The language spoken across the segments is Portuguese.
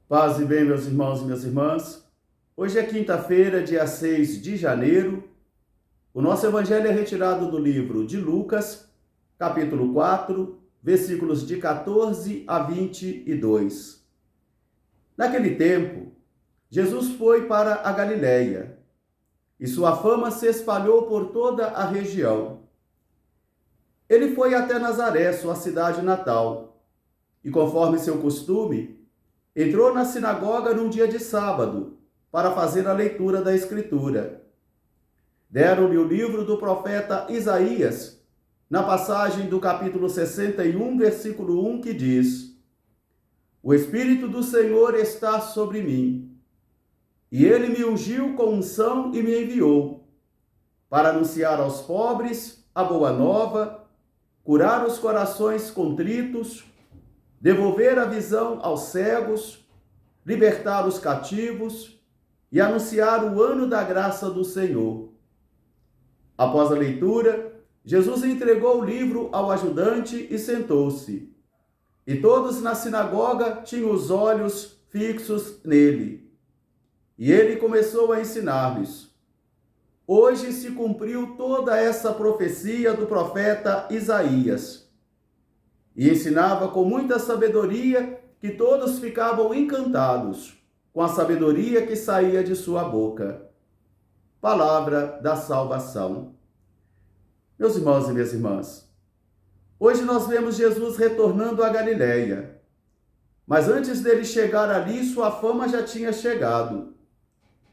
Paz e bem, meus irmãos e minhas irmãs. Hoje é quinta-feira, dia 6 de janeiro. O nosso evangelho é retirado do livro de Lucas, capítulo 4, versículos de 14 a 22. Naquele tempo, Jesus foi para a Galiléia, e sua fama se espalhou por toda a região. Ele foi até Nazaré, sua cidade natal, e conforme seu costume, entrou na sinagoga num dia de sábado, para fazer a leitura da Escritura. Deram-lhe o livro do profeta Isaías, na passagem do capítulo 61, versículo 1, que diz: O Espírito do Senhor está sobre mim, e ele me ungiu com unção e me enviou, para anunciar aos pobres a boa nova, curar os corações contritos, devolver a visão aos cegos, libertar os cativos e anunciar o ano da graça do Senhor. Após a leitura, Jesus entregou o livro ao ajudante e sentou-se. E todos na sinagoga tinham os olhos fixos nele. E ele começou a ensinar-lhes. Hoje se cumpriu toda essa profecia do profeta Isaías. E ensinava com muita sabedoria, que todos ficavam encantados com a sabedoria que saía de sua boca. Palavra da salvação. Meus irmãos e minhas irmãs, hoje nós vemos Jesus retornando à Galiléia. Mas antes dele chegar ali, sua fama já tinha chegado.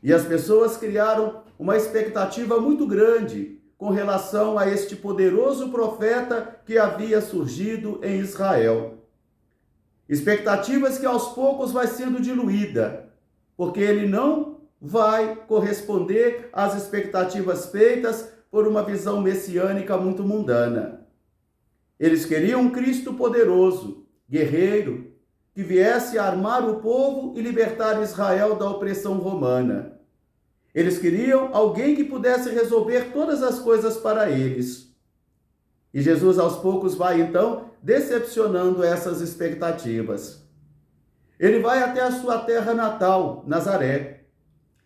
E as pessoas criaram uma expectativa muito grande com relação a este poderoso profeta que havia surgido em Israel. Expectativas que aos poucos vai sendo diluída, porque ele não vai corresponder às expectativas feitas por uma visão messiânica muito mundana. Eles queriam um Cristo poderoso, guerreiro, que viesse a armar o povo e libertar Israel da opressão romana. Eles queriam alguém que pudesse resolver todas as coisas para eles. E Jesus, aos poucos, vai, então, decepcionando essas expectativas. Ele vai até a sua terra natal, Nazaré.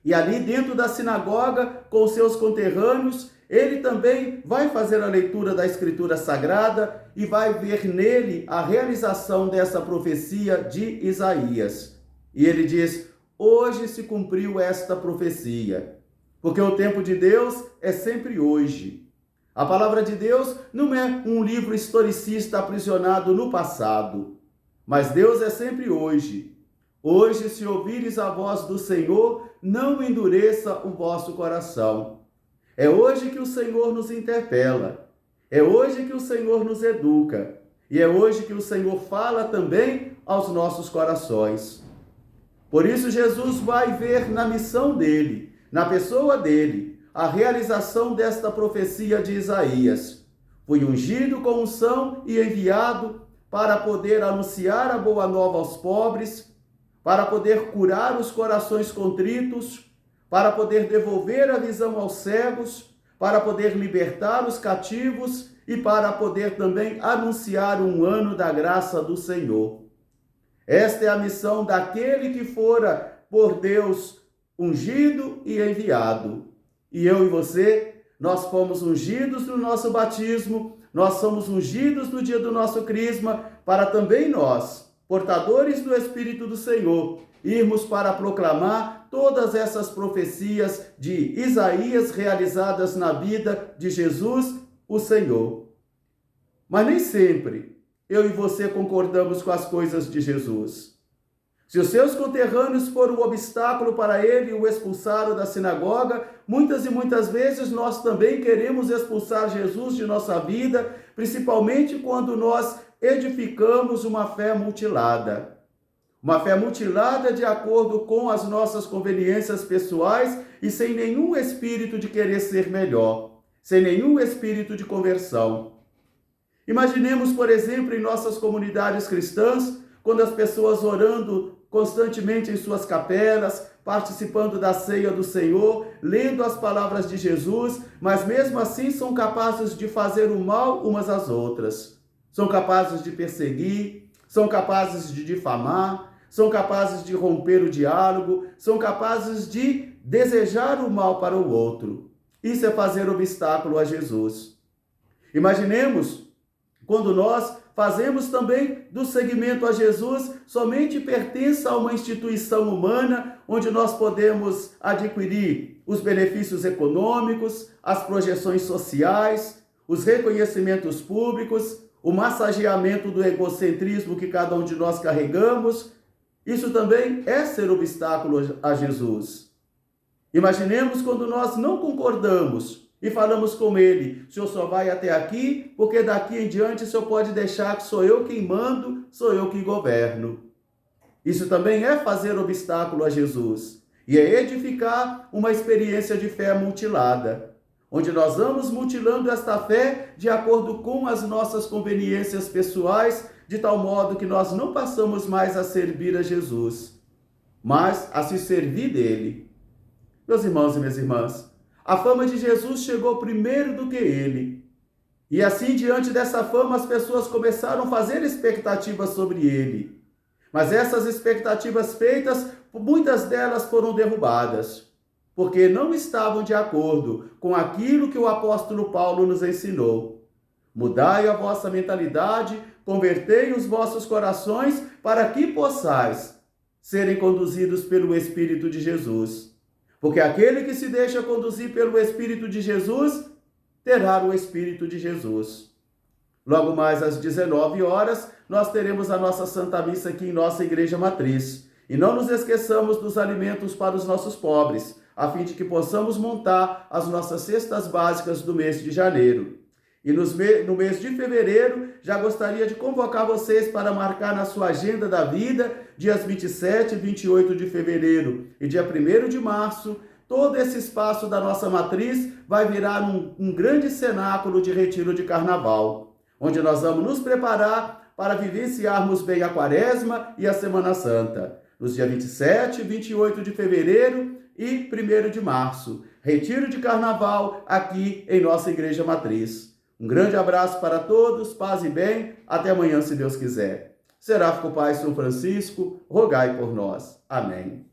E ali, dentro da sinagoga, com seus conterrâneos, ele também vai fazer a leitura da Escritura Sagrada e vai ver nele a realização dessa profecia de Isaías. E ele diz: hoje se cumpriu esta profecia, porque o tempo de Deus é sempre hoje. A palavra de Deus não é um livro historicista aprisionado no passado, mas Deus é sempre hoje. Hoje, se ouvires a voz do Senhor, não endureça o vosso coração. É hoje que o Senhor nos interpela, é hoje que o Senhor nos educa, e é hoje que o Senhor fala também aos nossos corações. Por isso, Jesus vai ver na missão dele, na pessoa dele, a realização desta profecia de Isaías. Fui ungido com unção e enviado para poder anunciar a boa nova aos pobres, para poder curar os corações contritos, para poder devolver a visão aos cegos, para poder libertar os cativos e para poder também anunciar um ano da graça do Senhor. Esta é a missão daquele que fora por Deus ungido e enviado. E eu e você, nós fomos ungidos no nosso batismo, nós somos ungidos no dia do nosso crisma, para também nós, portadores do Espírito do Senhor, irmos para proclamar todas essas profecias de Isaías realizadas na vida de Jesus, o Senhor. Mas nem sempre eu e você concordamos com as coisas de Jesus. Se os seus conterrâneos foram um obstáculo para ele e o expulsaram da sinagoga, muitas e muitas vezes nós também queremos expulsar Jesus de nossa vida, principalmente quando nós edificamos uma fé mutilada. Uma fé mutilada de acordo com as nossas conveniências pessoais e sem nenhum espírito de querer ser melhor, sem nenhum espírito de conversão. Imaginemos, por exemplo, em nossas comunidades cristãs, quando as pessoas orando constantemente em suas capelas, participando da ceia do Senhor, lendo as palavras de Jesus, mas mesmo assim são capazes de fazer o mal umas às outras. São capazes de perseguir, são capazes de difamar, são capazes de romper o diálogo, são capazes de desejar o mal para o outro. Isso é fazer obstáculo a Jesus. Imaginemos quando nós fazemos também do seguimento a Jesus somente pertença a uma instituição humana, onde nós podemos adquirir os benefícios econômicos, as projeções sociais, os reconhecimentos públicos, o massageamento do egocentrismo que cada um de nós carregamos. Isso também é ser obstáculo a Jesus. Imaginemos quando nós não concordamos e falamos com ele: o senhor só vai até aqui, porque daqui em diante o senhor pode deixar que sou eu quem mando, sou eu quem governo. Isso também é fazer obstáculo a Jesus e é edificar uma experiência de fé mutilada, onde nós vamos mutilando esta fé de acordo com as nossas conveniências pessoais, de tal modo que nós não passamos mais a servir a Jesus, mas a se servir dele. Meus irmãos e minhas irmãs, a fama de Jesus chegou primeiro do que ele. E assim, diante dessa fama, as pessoas começaram a fazer expectativas sobre ele. Mas essas expectativas feitas, muitas delas foram derrubadas, porque não estavam de acordo com aquilo que o apóstolo Paulo nos ensinou. Mudai a vossa mentalidade, convertei os vossos corações, para que possais serem conduzidos pelo Espírito de Jesus. Porque aquele que se deixa conduzir pelo Espírito de Jesus, terá o Espírito de Jesus. Logo mais às 19 horas, nós teremos a nossa Santa Missa aqui em nossa Igreja Matriz. E não nos esqueçamos dos alimentos para os nossos pobres, a fim de que possamos montar as nossas cestas básicas do mês de janeiro. E no mês de fevereiro, já gostaria de convocar vocês para marcar na sua agenda da vida, dias 27 e 28 de fevereiro e dia 1º de março, todo esse espaço da nossa matriz vai virar um grande cenáculo de retiro de carnaval, onde nós vamos nos preparar para vivenciarmos bem a Quaresma e a Semana Santa. Nos dias 27 e 28 de fevereiro e 1º de março, retiro de carnaval aqui em nossa Igreja Matriz. Um grande abraço para todos, paz e bem, até amanhã, se Deus quiser. Seráfico Pai São Francisco, rogai por nós. Amém.